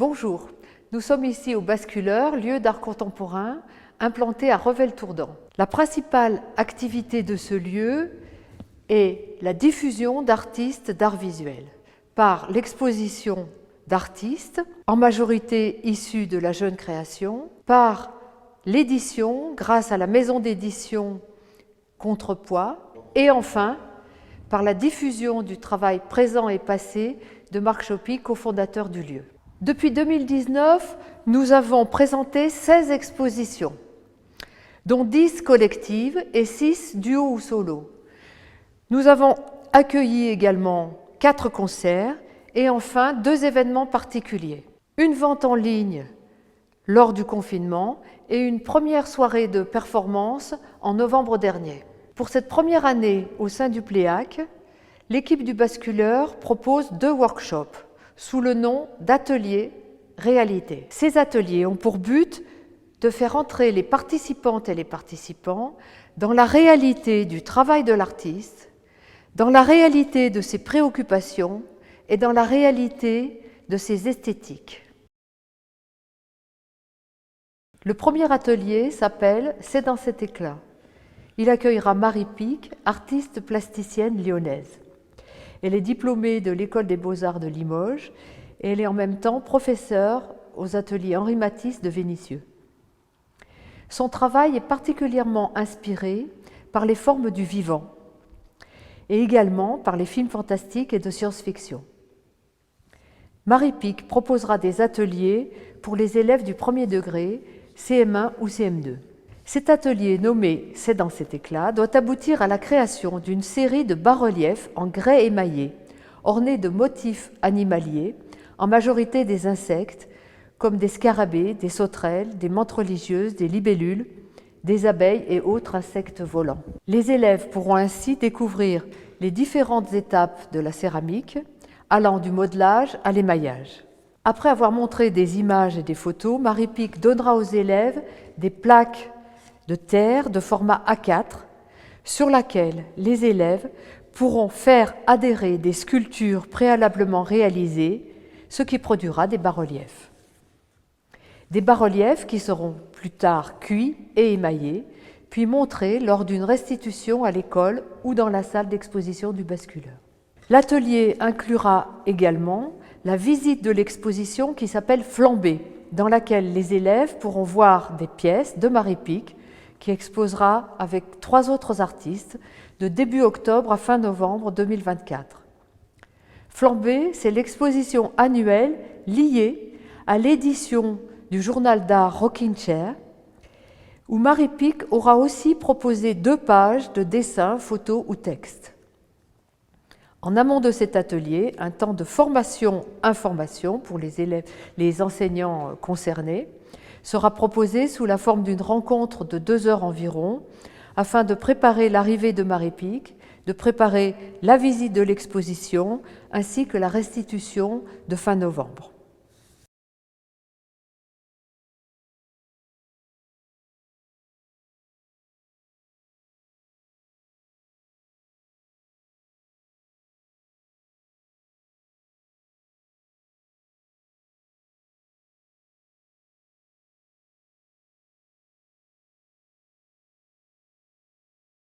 Bonjour, nous sommes ici au Basculeur, lieu d'art contemporain, implanté à Revel-Tourdan. La principale activité de ce lieu est la diffusion d'artistes d'art visuel par l'exposition d'artistes, en majorité issus de la jeune création, par l'édition grâce à la maison d'édition Contrepoids et enfin par la diffusion du travail présent et passé de Marc Choppy, cofondateur du lieu. Depuis 2019, nous avons présenté 16 expositions, dont 10 collectives et 6 duos ou solos. Nous avons accueilli également 4 concerts et enfin 2 événements particuliers. Une vente en ligne lors du confinement et une première soirée de performance en novembre dernier. Pour cette première année au sein du Pléac, l'équipe du Basculeur propose 2 workshops sous le nom d'ateliers réalité. Ces ateliers ont pour but de faire entrer les participantes et les participants dans la réalité du travail de l'artiste, dans la réalité de ses préoccupations et dans la réalité de ses esthétiques. Le premier atelier s'appelle « C'est dans cet éclat ». Il accueillera Marie Pic, artiste plasticienne lyonnaise. Elle est diplômée de l'École des Beaux-Arts de Limoges et elle est en même temps professeure aux ateliers Henri Matisse de Vénissieux. Son travail est particulièrement inspiré par les formes du vivant et également par les films fantastiques et de science-fiction. Marie Pic proposera des ateliers pour les élèves du premier degré, CM1 ou CM2. Cet atelier nommé « C'est dans cet éclat » doit aboutir à la création d'une série de bas-reliefs en grès émaillé, ornés de motifs animaliers, en majorité des insectes, comme des scarabées, des sauterelles, des menthes religieuses, des libellules, des abeilles et autres insectes volants. Les élèves pourront ainsi découvrir les différentes étapes de la céramique, allant du modelage à l'émaillage. Après avoir montré des images et des photos, Marie Pic donnera aux élèves des plaques de terre de format A4 sur laquelle les élèves pourront faire adhérer des sculptures préalablement réalisées, ce qui produira des bas-reliefs. Des bas-reliefs qui seront plus tard cuits et émaillés, puis montrés lors d'une restitution à l'école ou dans la salle d'exposition du Basculeur. L'atelier inclura également la visite de l'exposition qui s'appelle Flambée, dans laquelle les élèves pourront voir des pièces de Marie Pic qui exposera avec 3 autres artistes de début octobre à fin novembre 2024. Flambée, c'est l'exposition annuelle liée à l'édition du journal d'art Rocking Chair, où Marie Pic aura aussi proposé 2 pages de dessins, photos ou textes. En amont de cet atelier, un temps de formation-information pour les élèves, les enseignants concernés, sera proposé sous la forme d'une rencontre de 2 heures environ, afin de préparer l'arrivée de Marie Pic, de préparer la visite de l'exposition, ainsi que la restitution de fin novembre.